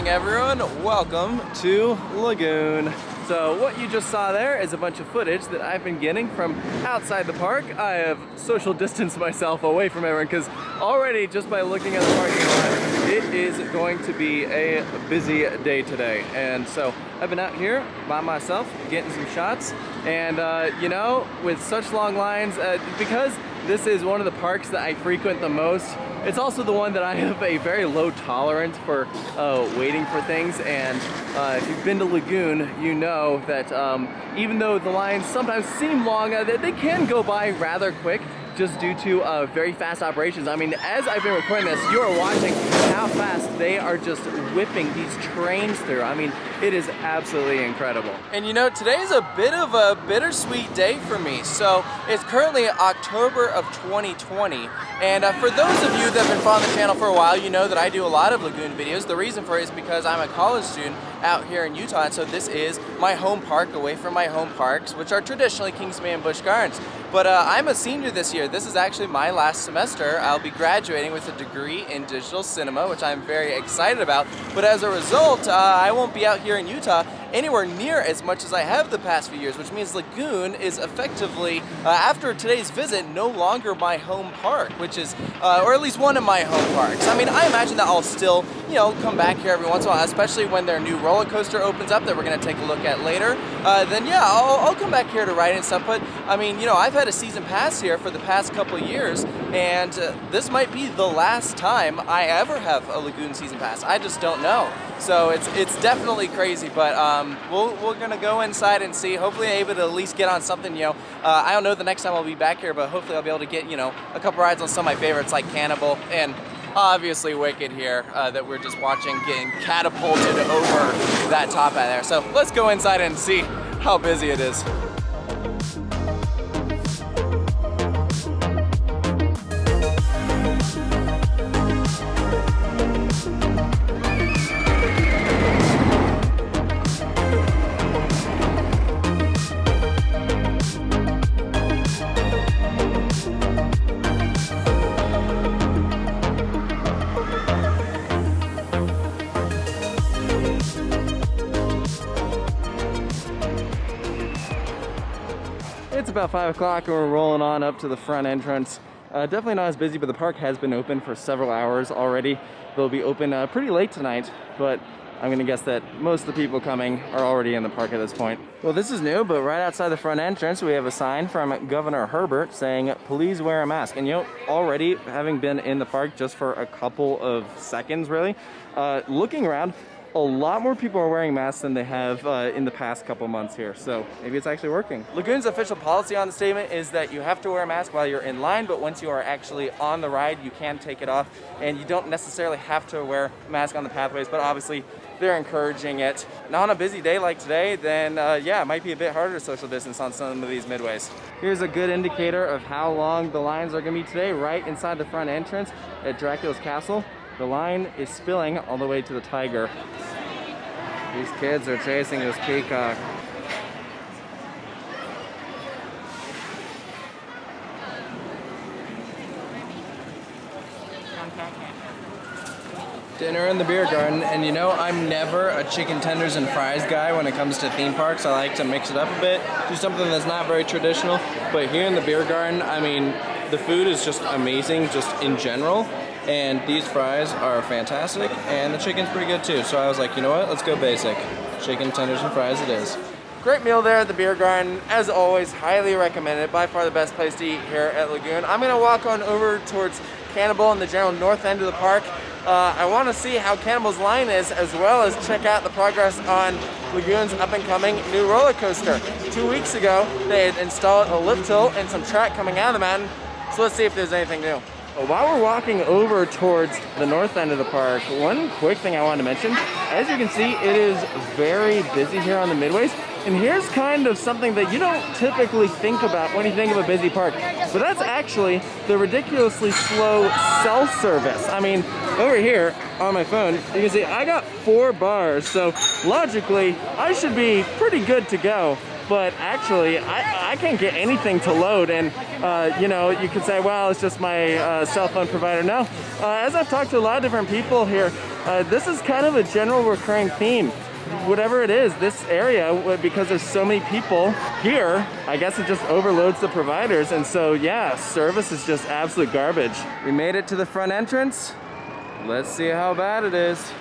Everyone, welcome to Lagoon. So what you just saw there is a bunch of footage that I've been getting from outside the park. I have social distanced myself away from everyone because already just by looking at the parking lot, it is going to be a busy day today. And so I've been out here by myself getting some shots, and you know, with such long lines, because this is one of the parks that I frequent the most, it's also the one that I have a very low tolerance for waiting for things. And if you've been to Lagoon, you know that even though the lines sometimes seem long, they can go by rather quick just due to very fast operations. I mean, as I've been recording this, you are watching how fast they are just whipping these trains through. I mean, it is absolutely incredible. And you know, today is a bit of a bittersweet day for me. So it's currently October of 2020. And for those of you that have been following the channel for a while, you know that I do a lot of Lagoon videos. The reason for it is because I'm a college student out here in Utah, and so this is my home park away from my home parks, which are traditionally Kingsmere and Busch Gardens. But I'm a senior this year. This is actually my last semester. I'll be graduating with a degree in digital cinema, which I'm very excited about. But as a result, I won't be out here in Utah anywhere near as much as I have the past few years, which means Lagoon is effectively, after today's visit, no longer my home park, which is, or at least one of my home parks. I mean, I imagine that I'll still, you know, come back here every once in a while, especially when their new roller coaster opens up that we're going to take a look at later. Then yeah, I'll come back here to ride and stuff. But I mean, you know, I've had a season pass here for the past couple of years, and this might be the last time I ever have a Lagoon season pass. I just don't know. So it's definitely crazy, but we're gonna go inside and see. Hopefully able to at least get on something, you know. I don't know the next time I'll be back here, but hopefully I'll be able to get, you know, a couple rides on some of my favorites like Cannibal and obviously Wicked here that we're just watching getting catapulted over that top out there. So let's go inside and see how busy it is. It's about 5 o'clock and we're rolling on up to the front entrance. Definitely not as busy, but the park has been open for several hours already. They'll be open pretty late tonight, but I'm gonna guess that most of the people coming are already in the park at this point. Well, this is new, but right outside the front entrance, we have a sign from Governor Herbert saying, "Please wear a mask." And you know, already having been in the park just for a couple of seconds, really, looking around, a lot more people are wearing masks than they have in the past couple months here, so maybe it's actually working. Lagoon's official policy on the statement is that you have to wear a mask while you're in line, but once you are actually on the ride, you can take it off, and you don't necessarily have to wear a mask on the pathways, but obviously they're encouraging it. Now on a busy day like today, then yeah, it might be a bit harder to social distance on some of these midways. Here's a good indicator of how long the lines are gonna be today, right inside the front entrance at Dracula's Castle. The line is spilling all the way to the Tiger. These kids are chasing this peacock. Dinner in the beer garden, and you know, I'm never a chicken tenders and fries guy when it comes to theme parks. I like to mix it up a bit, do something that's not very traditional. But here in the beer garden, I mean, the food is just amazing, just in general. And these fries are fantastic, and the chicken's pretty good too. So I was like, you know what, let's go basic. Chicken tenders and fries it is. Great meal there at the beer garden. As always, highly recommended. By far the best place to eat here at Lagoon. I'm gonna walk on over towards Cannibal in the general north end of the park. I wanna see how Cannibal's line is, as well as check out the progress on Lagoon's up and coming new roller coaster. 2 weeks ago, they had installed a lift hill and some track coming out of the mountain. So let's see if there's anything new. While we're walking over towards the north end of the park, one quick thing I wanted to mention, as you can see, it is very busy here on the midways. And here's kind of something that you don't typically think about when you think of a busy park, but that's actually the ridiculously slow cell service. I mean, over here on my phone, you can see I got 4 bars, so logically I should be pretty good to go. But actually, I can't get anything to load, and you know, you could say, well, it's just my cell phone provider. No, as I've talked to a lot of different people here, this is kind of a general recurring theme. Whatever it is, this area, because there's so many people here, I guess it just overloads the providers, and so yeah, service is just absolute garbage. We made it to the front entrance. Let's see how bad it is.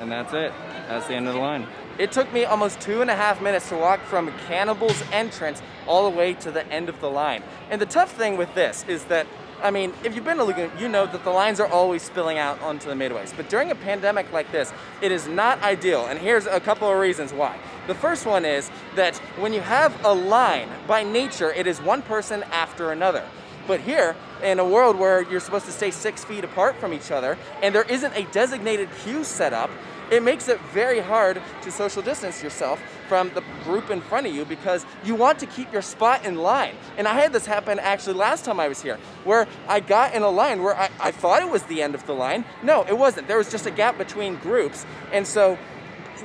And that's it. That's the end of the line. It took me almost 2.5 minutes to walk from Cannibal's entrance all the way to the end of the line. And the tough thing with this is that, I mean, if you've been to Lagoon, you know that the lines are always spilling out onto the midways. But during a pandemic like this, it is not ideal. And here's a couple of reasons why. The first one is that when you have a line, by nature, it is one person after another. But here, in a world where you're supposed to stay 6 feet apart from each other, and there isn't a designated queue set up, it makes it very hard to social distance yourself from the group in front of you because you want to keep your spot in line. And I had this happen actually last time I was here, where I got in a line where I thought it was the end of the line. No, it wasn't. There was just a gap between groups. And so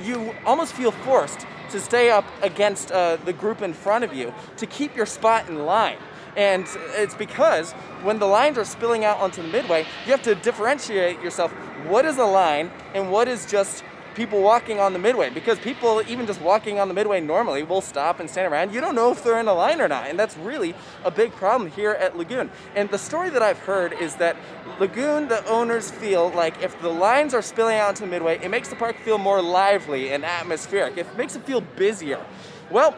you almost feel forced to stay up against the group in front of you to keep your spot in line. And it's because when the lines are spilling out onto the midway, you have to differentiate yourself. What is a line and what is just people walking on the midway? Because people, even just walking on the midway normally, will stop and stand around. You don't know if they're in a line or not. And that's really a big problem here at Lagoon. And the story that I've heard is that Lagoon, the owners feel like if the lines are spilling out onto the midway, it makes the park feel more lively and atmospheric. It makes it feel busier. Well,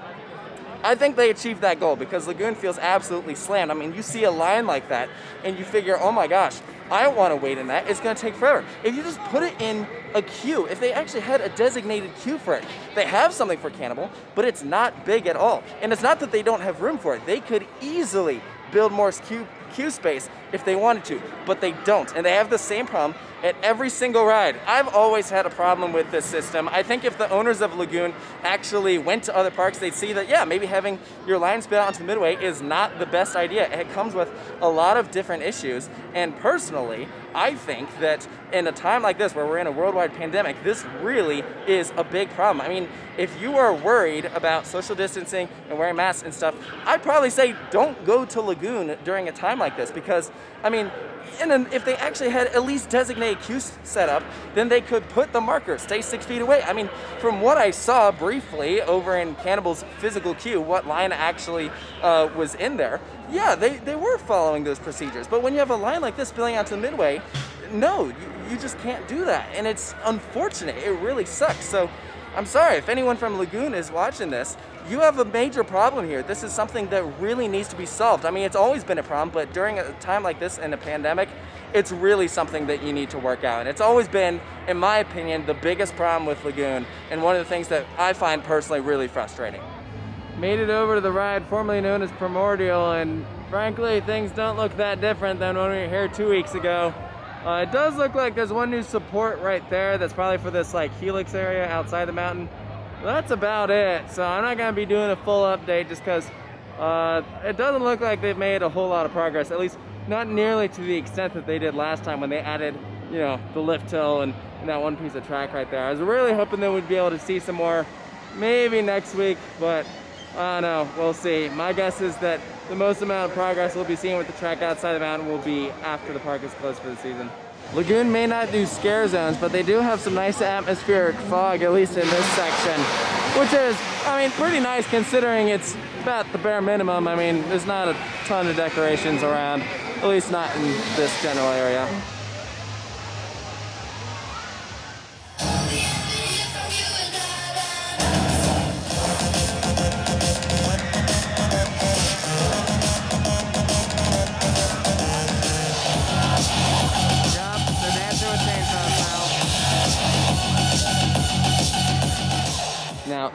I think they achieved that goal because Lagoon feels absolutely slammed. I mean, you see a line like that and you figure, oh my gosh, I don't want to wait in that. It's going to take forever. If you just put it in a queue, if they actually had a designated queue for it, they have something for Cannibal, but it's not big at all. And it's not that they don't have room for it. They could easily build more queue space if they wanted to, but they don't. And they have the same problem at every single ride. I've always had a problem with this system. I think if the owners of Lagoon actually went to other parks, they'd see that, yeah, maybe having your line spill out onto the midway is not the best idea. It comes with a lot of different issues. And personally, I think that in a time like this, where we're in a worldwide pandemic, this really is a big problem. I mean, if you are worried about social distancing and wearing masks and stuff, I'd probably say don't go to Lagoon during a time like this because, I mean, if they actually had at least designated queues set up, then they could put the marker, stay 6 feet away. I mean, from what I saw briefly over in Cannibal's physical queue, what line actually was in there, yeah, they were following those procedures. But when you have a line like this spilling out to the midway, no, you just can't do that. And it's unfortunate. It really sucks. So I'm sorry, if anyone from Lagoon is watching this, you have a major problem here. This is something that really needs to be solved. I mean, it's always been a problem, but during a time like this in a pandemic, it's really something that you need to work out. And it's always been, in my opinion, the biggest problem with Lagoon, and one of the things that I find personally really frustrating. Made it over to the ride formerly known as Primordial, and frankly, things don't look that different than when we were here 2 weeks ago. It does look like there's one new support right there that's probably for this like helix area outside the mountain. That's about it. So I'm not going to be doing a full update just because it doesn't look like they've made a whole lot of progress, at least not nearly to the extent that they did last time when they added, you know, the lift hill and that one piece of track right there. I was really hoping that we'd be able to see some more maybe next week, but I don't know, we'll see. My guess is that the most amount of progress we'll be seeing with the track outside the mountain will be after the park is closed for the season. Lagoon may not do scare zones, but they do have some nice atmospheric fog, at least in this section, which is, I mean, pretty nice considering it's about the bare minimum. I mean, there's not a ton of decorations around, at least not in this general area.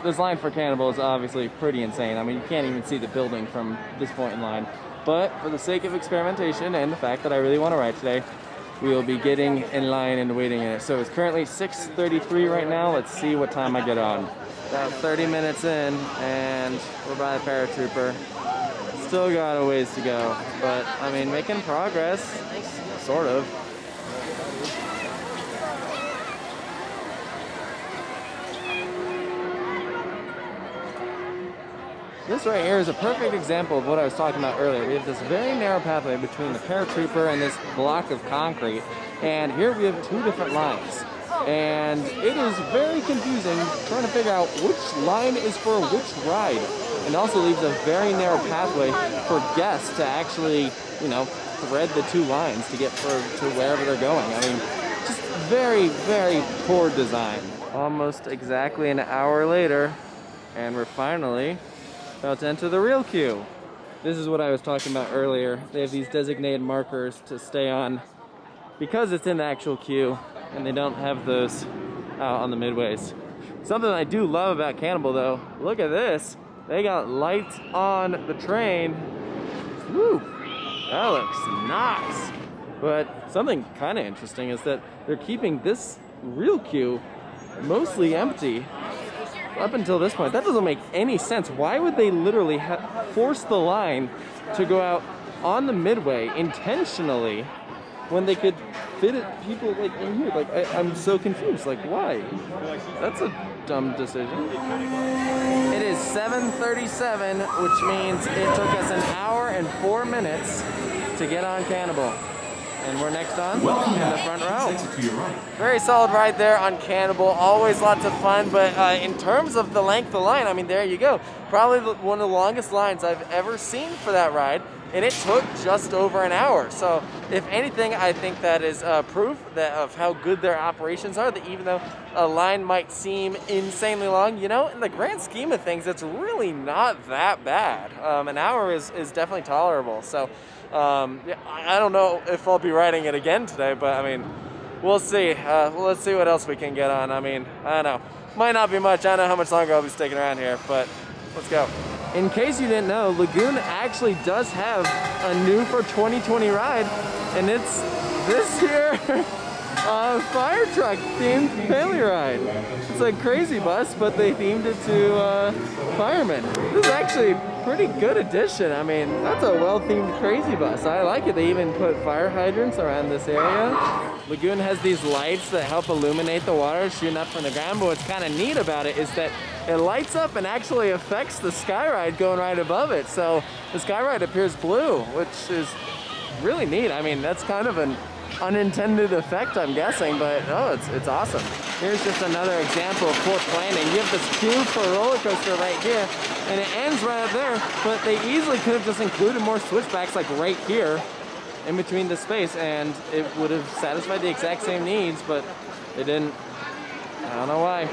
this line for Cannibal is obviously pretty insane. I mean, you can't even see the building from this point in line. But for the sake of experimentation and the fact that I really want to ride today, we will be getting in line and waiting in it. So it's currently 6:33 right now. Let's see what time I get on. About 30 minutes in, and we're by the paratrooper. Still got a ways to go, but I mean, making progress, sort of. This right here is a perfect example of what I was talking about earlier. We have this very narrow pathway between the paratrooper and this block of concrete, and here we have two different lines. And it is very confusing trying to figure out which line is for which ride. And also leaves a very narrow pathway for guests to actually, you know, thread the two lines to get to wherever they're going. I mean, just very, very poor design. Almost exactly an hour later, and we're finally about to enter the real queue. This is what I was talking about earlier. They have these designated markers to stay on because it's in the actual queue, and they don't have those out on the midways. Something I do love about Cannibal though, look at this. They got lights on the train. Woo, that looks nice. But something kind of interesting is that they're keeping this real queue mostly empty up until this point. That doesn't make any sense. Why would they literally force the line to go out on the midway intentionally when they could fit it people like in here? Like I'm so confused. Like why? That's a dumb decision. It is 7:37, which means it took us an hour and 4 minutes to get on Cannibal. And we're next on in the front row. Very solid ride there on Cannibal. Always lots of fun, but in terms of the length of the line, I mean, there you go. Probably one of the longest lines I've ever seen for that ride, and it took just over an hour. So if anything, I think that is proof of how good their operations are, that even though a line might seem insanely long, you know, in the grand scheme of things, it's really not that bad. An hour is definitely tolerable. So yeah, I don't know if I'll be riding it again today, but I mean, we'll see. Let's see what else we can get on. I mean, I don't know. Might not be much. I don't know how much longer I'll be sticking around here, but let's go. In case you didn't know, Lagoon actually does have a new for 2020 ride, and it's this here fire truck themed family ride. It's a crazy bus, but they themed it to firemen. This is actually a pretty good addition. I mean, that's a well-themed crazy bus. I like it. They even put fire hydrants around this area. Lagoon has these lights that help illuminate the water shooting up from the ground, but what's kind of neat about it is that it lights up and actually affects the skyride going right above it. So the skyride appears blue, which is really neat. I mean, that's kind of an unintended effect, I'm guessing, but oh, it's awesome. Here's just another example of poor planning. You have this queue for a roller coaster right here, and it ends right up there, but they easily could have just included more switchbacks like right here in between the space, and it would have satisfied the exact same needs, but they didn't. I don't know why.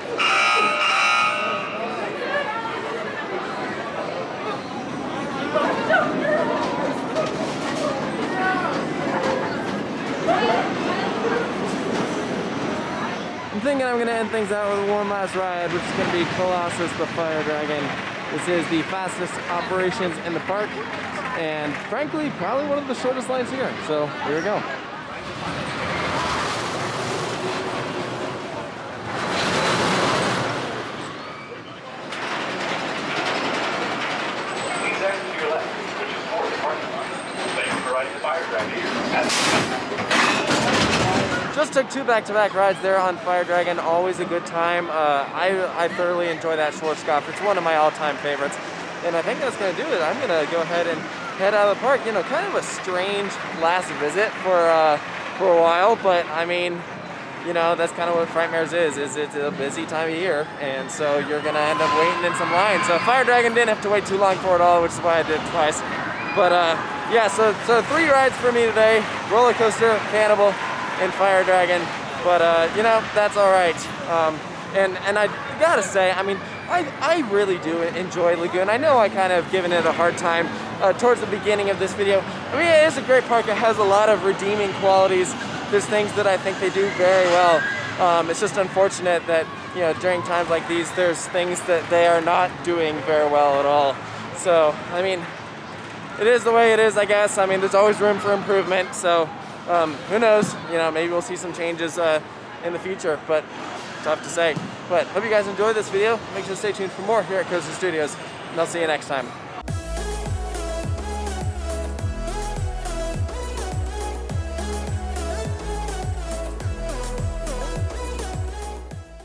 I'm thinking I'm gonna end things out with one last ride, which is gonna be Colossus the Fire Dragon. This is the fastest operations in the park, and frankly, probably one of the shortest lines here. So here we go. Just took two back-to-back rides there on Fire Dragon. Always a good time. I thoroughly enjoy that Schwarzkopf. It's one of my all-time favorites. And I think that's going to do it. I'm going to go ahead and head out of the park. You know, kind of a strange last visit for a while, but I mean, you know, that's kind of what Frightmares is it's a busy time of year, and so you're going to end up waiting in some lines. So Fire Dragon didn't have to wait too long for it all, which is why I did it twice. But yeah, so 3 rides for me today: roller coaster, Cannibal, and Fire Dragon. But you know, that's all right. And I gotta say, I mean, I really do enjoy Lagoon. I know I kind of given it a hard time towards the beginning of this video. I mean, it is a great park. It has a lot of redeeming qualities. There's things that I think they do very well. It's just unfortunate that, you know, during times like these, there's things that they are not doing very well at all. So, I mean, it is the way it is, I guess. I mean, there's always room for improvement. So, who knows? You know, maybe we'll see some changes in the future, but tough to say. But hope you guys enjoyed this video. Make sure to stay tuned for more here at Coaster Studios, and I'll see you next time.